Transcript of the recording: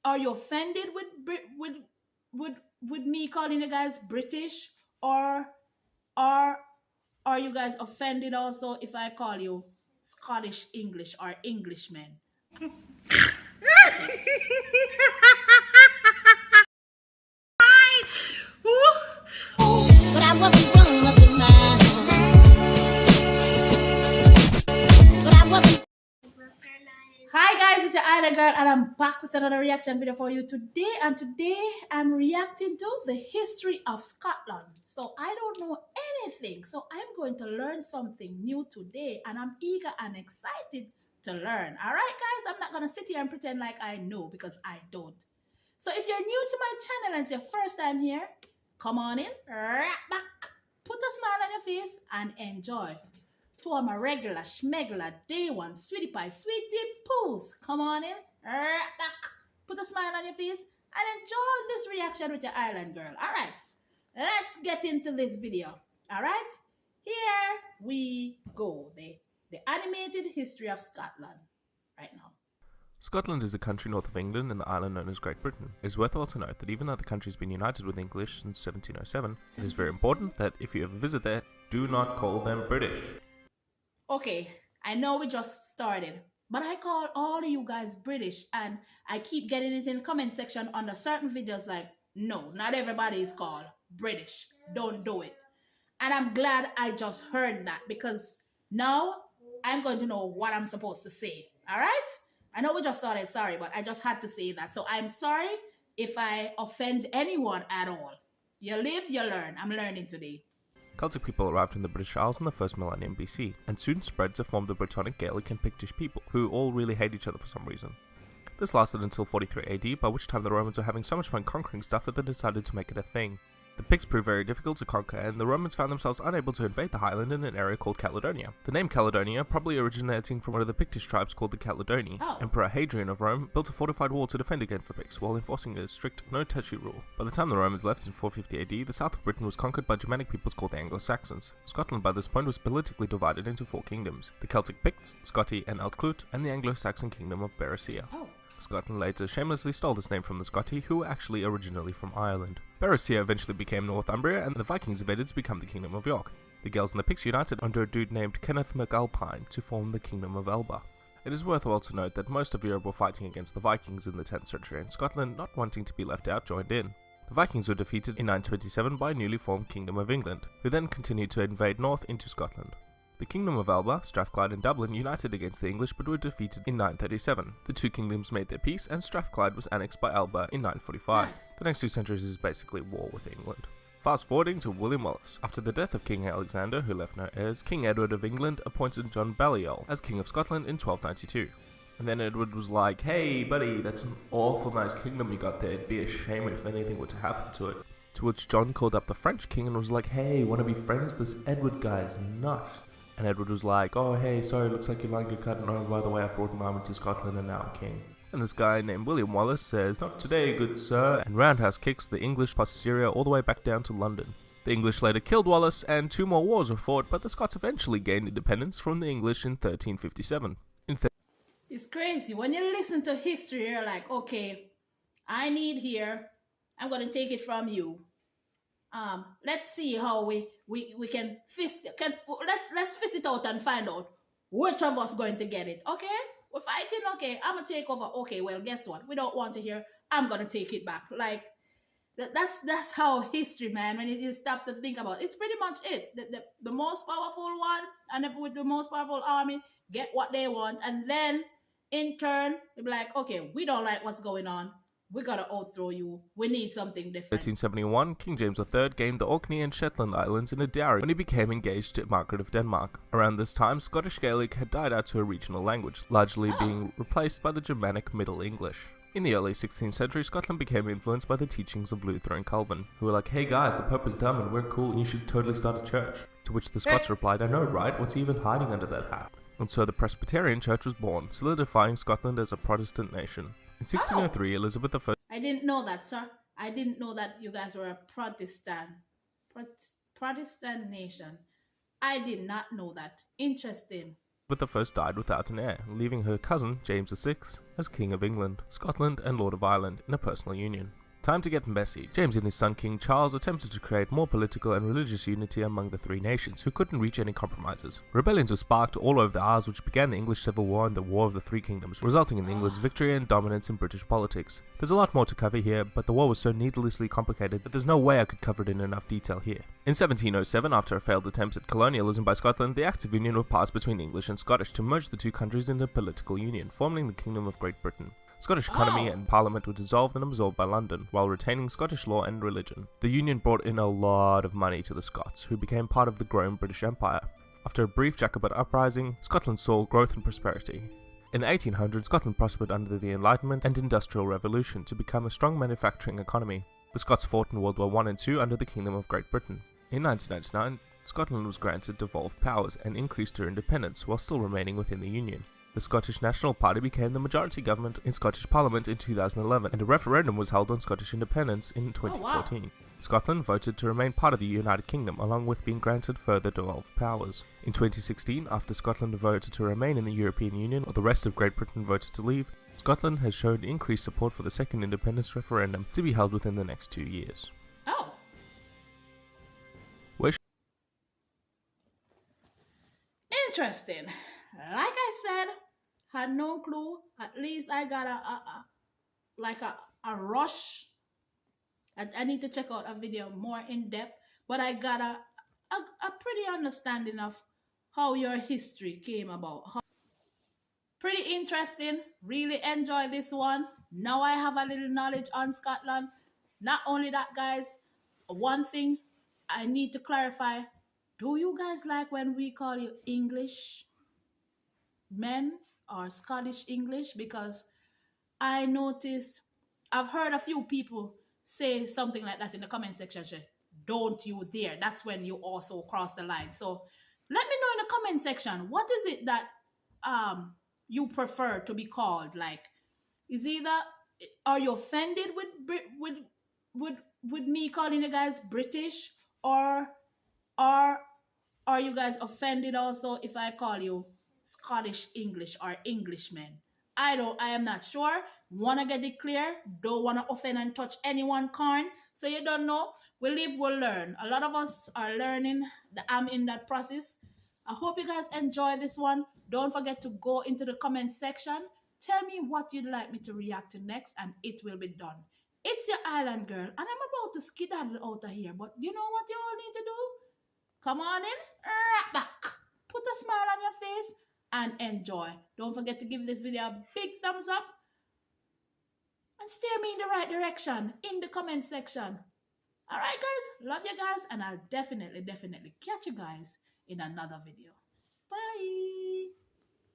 are you offended with with me calling you guys British, or are are you guys offended also if I call you Scottish English or Englishmen? But I wasn't wrong up in But I wasn't. Hi guys, it's your Island Girl, and I'm back with another reaction video for you today. And today I'm reacting to the history of Scotland. So I don't know anything, so I'm going to learn something new today, and I'm eager and excited to learn. All right, guys, I'm not gonna sit here and pretend like I know, because I don't. So if you're new to my channel and it's your first time here, come on in, right back, put a smile on your face, and enjoy. To all my regular, schmegular, day one, sweetie pie, sweetie poos, come on in, right back, put a smile on your face, and enjoy this reaction with your Island Girl. All right, let's get into this video. All right, here we go. The animated history of Scotland right now. Scotland is a country north of England in the island known as Great Britain. It is worthwhile to note that even though the country has been united with English since 1707, it is very important that if you ever visit there, do not call them British. Okay, I know we just started, but I call all of you guys British, and I keep getting it in the comment section under certain videos like, no, not everybody is called British. Don't do it. And I'm glad I just heard that, because now I'm going to know what I'm supposed to say. All right? I know we just started, sorry, but I just had to say that. So I'm sorry if I offend anyone at all. You live, you learn. I'm learning today. Celtic people arrived in the British Isles in the first millennium BC, and soon spread to form the Brittonic, Gaelic and Pictish people, who all really hate each other for some reason. This lasted until 43 AD, by which time the Romans were having so much fun conquering stuff that they decided to make it a thing. The Picts proved very difficult to conquer, and the Romans found themselves unable to invade the highland in an area called Caledonia. The name Caledonia probably originating from one of the Pictish tribes called the Caledoni. Emperor Hadrian of Rome built a fortified wall to defend against the Picts, while enforcing a strict no-touchy rule. By the time the Romans left in 450 AD, the south of Britain was conquered by Germanic peoples called the Anglo-Saxons. Scotland by this point was politically divided into four kingdoms: the Celtic Picts, Scotti and Altclut, and the Anglo-Saxon kingdom of Berricia. Scotland later shamelessly stole this name from the Scotti, who were actually originally from Ireland. Berricia eventually became Northumbria, and the Vikings invaded to become the Kingdom of York. The Girlz and the Picts united under a dude named Kenneth MacAlpine to form the Kingdom of Elba. It is worthwhile to note that most of Europe were fighting against the Vikings in the 10th century, and Scotland, not wanting to be left out, joined in. The Vikings were defeated in 927 by a newly formed Kingdom of England, who then continued to invade north into Scotland. The Kingdom of Elba, Strathclyde and Dublin united against the English but were defeated in 937. The two kingdoms made their peace, and Strathclyde was annexed by Elba in 945. The next 2 centuries is basically war with England. Fast forwarding to William Wallace. After the death of King Alexander, who left no heirs, King Edward of England appointed John Balliol as King of Scotland in 1292. And then Edward was like, hey buddy, that's an awful nice kingdom you got there, it'd be a shame if anything were to happen to it. To which John called up the French king and was like, hey, wanna be friends? This Edward guy's nuts. And Edward was like, oh hey, sorry, looks like your line got cut, and oh by the way, I brought an army to Scotland and now I'm king. And this guy named William Wallace says, not today, good sir, and roundhouse kicks the English posterior all the way back down to London. The English later killed Wallace, and 2 more wars were fought, but the Scots eventually gained independence from the English in 1357. It's crazy. When you listen to history, you're like, okay, I need here, I'm going to take it from you. Let's see how we can let's fist it out and find out which of us going to get it. Okay, we're fighting. Okay, I'm gonna take over. Okay, well, guess what? We don't want to hear. I'm gonna take it back. Like that's how history, man. When you stop to think about it, it's pretty much it. The most powerful one and with the most powerful army get what they want, and then in turn they'll be like, okay, we don't like what's going on. We gotta overthrow you. We need something different. 1371, King James III gained the Orkney and Shetland Islands in a dowry when he became engaged to Margaret of Denmark. Around this time, Scottish Gaelic had died out to a regional language, largely being replaced by the Germanic Middle English. In the early 16th century, Scotland became influenced by the teachings of Luther and Calvin, who were like, hey guys, the Pope is dumb and we're cool and you should totally start a church. To which the Scots replied, I know, right? What's he even hiding under that hat? And so the Presbyterian Church was born, solidifying Scotland as a Protestant nation. In 1603, Elizabeth I... I didn't know that, sir. I didn't know that you guys were a Protestant nation. I did not know that. Interesting. but the first died without an heir, leaving her cousin, James VI, as King of England, Scotland and Lord of Ireland in a personal union. Time to get messy. James and his son King Charles attempted to create more political and religious unity among the three nations, who couldn't reach any compromises. Rebellions were sparked all over the Isles, which began the English Civil War and the War of the Three Kingdoms, resulting in England's victory and dominance in British politics. There's a lot more to cover here, but the war was so needlessly complicated that there's no way I could cover it in enough detail here. In 1707, after a failed attempt at colonialism by Scotland, the Acts of Union were passed between English and Scottish to merge the two countries into a political union, forming the Kingdom of Great Britain. Scottish economy and parliament were dissolved and absorbed by London, while retaining Scottish law and religion. The union brought in a lot of money to the Scots, who became part of the growing British Empire. After a brief Jacobite uprising, Scotland saw growth and prosperity. In the 1800s, Scotland prospered under the Enlightenment and Industrial Revolution to become a strong manufacturing economy. The Scots fought in World War I and II under the Kingdom of Great Britain. In 1999, Scotland was granted devolved powers and increased her independence while still remaining within the Union. The Scottish National Party became the majority government in Scottish Parliament in 2011, and a referendum was held on Scottish independence in 2014. wow. Scotland voted to remain part of the United Kingdom, along with being granted further devolved powers. In 2016, after Scotland voted to remain in the European Union, while the rest of Great Britain voted to leave, Scotland has shown increased support for the second independence referendum to be held within the next 2 years. Oh. Interesting. Like I said, had no clue. At least I got a rush. I need to check out a video more in depth, but I got a pretty understanding of how your history came about. Pretty interesting. Really enjoy this one. Now I have a little knowledge on Scotland. Not only that, guys, one thing I need to clarify. Do you guys like when we call you English men or Scottish English? Because I noticed, I've heard a few people say something like that in the comment section. Say, don't you dare. That's when you also cross the line. So let me know in the comment section, what is it that you prefer to be called? Like, is either, are you offended with me calling you guys British, or are you guys offended also if I call you Scottish English or Englishmen? I am not sure. Wanna get it clear? Don't wanna offend and touch anyone corn. So you don't know. We live, we'll learn. A lot of us are learning. I'm in that process. I hope you guys enjoy this one. Don't forget to go into the comment section. Tell me what you'd like me to react to next, and it will be done. It's your island girl, and I'm about to skedaddle out of here. But you know what you all need to do? Come on in, right back. Put a smile on your face and enjoy. Don't forget to give this video a big thumbs up and steer me in the right direction in the comment section. All right, guys. Love you guys, and I'll definitely catch you guys in another video.